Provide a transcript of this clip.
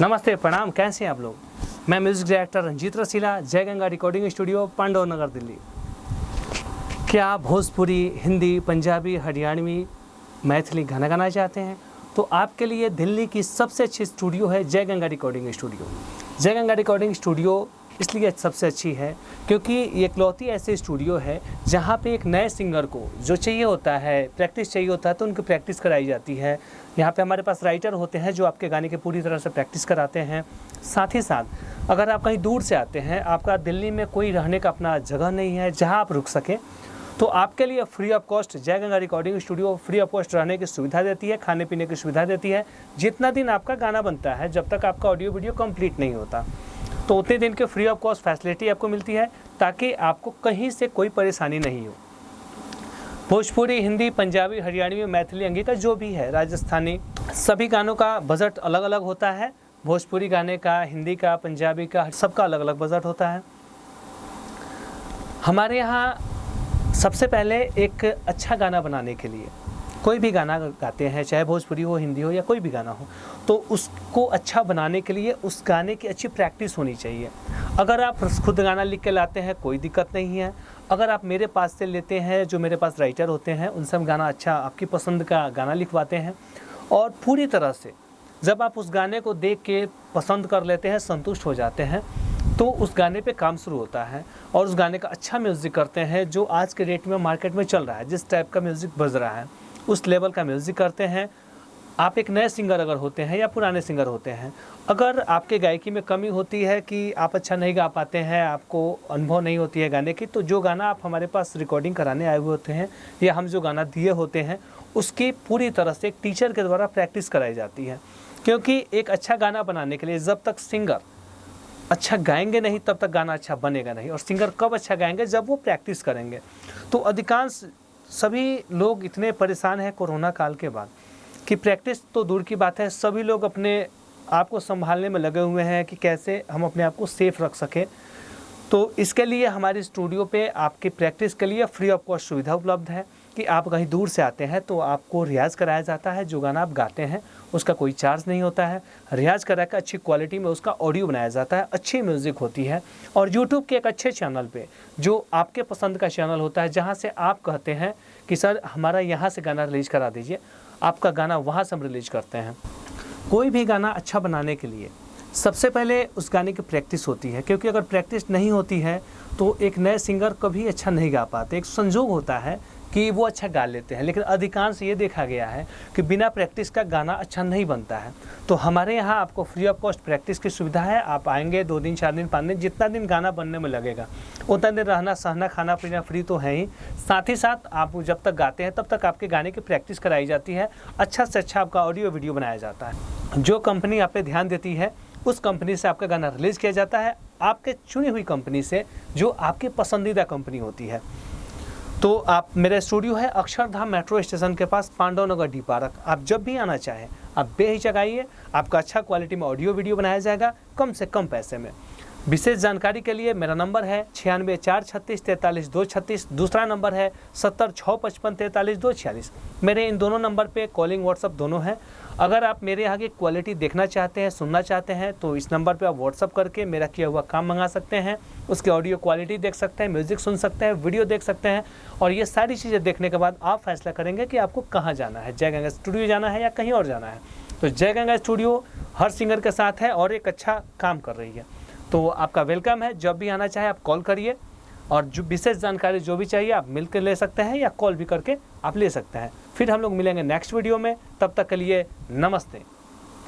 नमस्ते, प्रणाम। कैसे हैं आप लोग? मैं म्यूजिक डायरेक्टर रंजीत रसीला, जय गंगा रिकॉर्डिंग स्टूडियो, पांडव नगर, दिल्ली। क्या आप भोजपुरी, हिंदी, पंजाबी, हरियाणवी, मैथिली गाना गाना चाहते हैं? तो आपके लिए दिल्ली की सबसे अच्छी स्टूडियो है जय गंगा रिकॉर्डिंग स्टूडियो। जय गंगा रिकॉर्डिंग स्टूडियो इसलिए सबसे अच्छी है क्योंकि ये इकलौती ऐसी स्टूडियो है जहाँ पे एक नए सिंगर को जो चाहिए होता है, प्रैक्टिस चाहिए होता है, तो उनकी प्रैक्टिस कराई जाती है। यहाँ पे हमारे पास राइटर होते हैं जो आपके गाने की पूरी तरह से प्रैक्टिस कराते हैं। साथ ही साथ अगर आप कहीं दूर से आते हैं, आपका दिल्ली में कोई रहने का अपना जगह नहीं है जहाँ आप रुक सकें, तो आपके लिए फ्री ऑफ कॉस्ट जय Ganga recording studio free of cost रहने की सुविधा देती है, खाने पीने की सुविधा देती है। जितना दिन आपका गाना बनता है, जब तक आपका ऑडियो वीडियो कंप्लीट नहीं होता, तो उतने दिन के फ्री ऑफ कॉस्ट फैसिलिटी आपको मिलती है ताकि आपको कहीं से कोई परेशानी नहीं हो। भोजपुरी, हिंदी, पंजाबी, हरियाणवी, मैथिली, अंगिका जो भी है, राजस्थानी, सभी गानों का बजट अलग अलग होता है। भोजपुरी गाने का, हिंदी का, पंजाबी का, सबका अलग अलग बजट होता है। हमारे यहाँ सबसे पहले एक अच्छा गाना बनाने के लिए, कोई भी गाना गाते हैं, चाहे भोजपुरी हो, हिंदी हो या कोई भी गाना हो, तो उसको अच्छा बनाने के लिए उस गाने की अच्छी प्रैक्टिस होनी चाहिए। अगर आप खुद गाना लिख के लाते हैं, कोई दिक्कत नहीं है। अगर आप मेरे पास से लेते हैं, जो मेरे पास राइटर होते हैं, उनसे हम गाना अच्छा, आपकी पसंद का गाना लिखवाते हैं, और पूरी तरह से जब आप उस गाने को देख के पसंद कर लेते हैं, संतुष्ट हो जाते हैं, तो उस गाने पे काम शुरू होता है और उस गाने का अच्छा म्यूज़िक करते हैं जो आज के डेट में मार्केट में चल रहा है। जिस टाइप का म्यूज़िक बज रहा है उस लेवल का म्यूज़िक करते हैं। आप एक नए सिंगर अगर होते हैं या पुराने सिंगर होते हैं, अगर आपके गायकी में कमी होती है कि आप अच्छा नहीं गा पाते हैं, आपको अनुभव नहीं होती है गाने की, तो जो गाना आप हमारे पास रिकॉर्डिंग कराने आए हुए होते हैं या हम जो गाना दिए होते हैं, उसकी पूरी तरह से एक टीचर के द्वारा प्रैक्टिस कराई जाती है। क्योंकि एक अच्छा गाना बनाने के लिए जब तक सिंगर अच्छा गाएंगे नहीं, तब तक गाना अच्छा बनेगा नहीं। और सिंगर कब अच्छा गाएंगे? जब वो प्रैक्टिस करेंगे। तो अधिकांश सभी लोग इतने परेशान हैं कोरोना काल के बाद कि प्रैक्टिस तो दूर की बात है, सभी लोग अपने आप को संभालने में लगे हुए हैं कि कैसे हम अपने आप को सेफ रख सकें। तो इसके लिए हमारे स्टूडियो पे आपकी प्रैक्टिस के लिए फ्री ऑफ कॉस्ट सुविधा उपलब्ध है कि आप कहीं दूर से आते हैं तो आपको रियाज़ कराया जाता है। जो गाना आप गाते हैं उसका कोई चार्ज नहीं होता है। रियाज़ करा कर अच्छी क्वालिटी में उसका ऑडियो बनाया जाता है, अच्छी म्यूज़िक होती है। और यूट्यूब के एक अच्छे चैनल पे, जो आपके पसंद का चैनल होता है, जहाँ से आप कहते हैं कि सर हमारा यहाँ से गाना रिलीज़ करा दीजिए, आपका गाना वहाँ से हम रिलीज़ करते हैं। कोई भी गाना अच्छा बनाने के लिए सबसे पहले उस गाने की प्रैक्टिस होती है, क्योंकि अगर प्रैक्टिस नहीं होती है तो एक नए सिंगर कभी अच्छा नहीं गा पाते। एक संजोग होता है कि वो अच्छा गा लेते हैं, लेकिन अधिकांश ये देखा गया है कि बिना प्रैक्टिस का गाना अच्छा नहीं बनता है। तो हमारे यहाँ आपको फ्री ऑफ कॉस्ट प्रैक्टिस की सुविधा है। आप आएंगे 2 दिन, 4 दिन, 5 दिन, जितना दिन गाना बनने में लगेगा उतना दिन रहना सहना खाना पीना फ्री तो है ही। साथ ही साथ आप जब तक गाते हैं तब तक आपके गाने की प्रैक्टिस कराई जाती है। अच्छा से अच्छा आपका ऑडियो वीडियो बनाया जाता है। जो कंपनी आप पे ध्यान देती है उस कंपनी से आपका गाना रिलीज़ किया जाता है, आपके चुनी हुई कंपनी से, जो आपकी पसंदीदा कंपनी होती है। तो आप, मेरा स्टूडियो है अक्षरधाम मेट्रो स्टेशन के पास, पांडव नगर, डी पार्क। आप जब भी आना चाहें आप बेहिचक आइए, आपका अच्छा क्वालिटी में ऑडियो वीडियो बनाया जाएगा कम से कम पैसे में। विशेष जानकारी के लिए मेरा नंबर है 9646343236, दूसरा नंबर है 70655434246। मेरे इन दोनों नंबर पे कॉलिंग व्हाट्सअप दोनों हैं। अगर आप मेरे यहाँ की क्वालिटी देखना चाहते हैं, सुनना चाहते हैं, तो इस नंबर पे आप व्हाट्सअप करके मेरा किया हुआ काम मंगा सकते हैं। उसकी ऑडियो क्वालिटी देख सकते हैं, म्यूज़िक सुन सकते हैं, वीडियो देख सकते हैं। और ये सारी चीज़ें देखने के बाद आप फैसला करेंगे कि आपको कहाँ जाना है, जय गंगा स्टूडियो जाना है या कहीं और जाना है। तो जय गंगा स्टूडियो हर सिंगर के साथ है और एक अच्छा काम कर रही है। तो आपका वेलकम है। जब भी आना चाहे आप कॉल करिए, और जो विशेष जानकारी जो भी चाहिए आप मिलकर ले सकते हैं या कॉल भी करके आप ले सकते हैं। फिर हम लोग मिलेंगे नेक्स्ट वीडियो में। तब तक के लिए नमस्ते।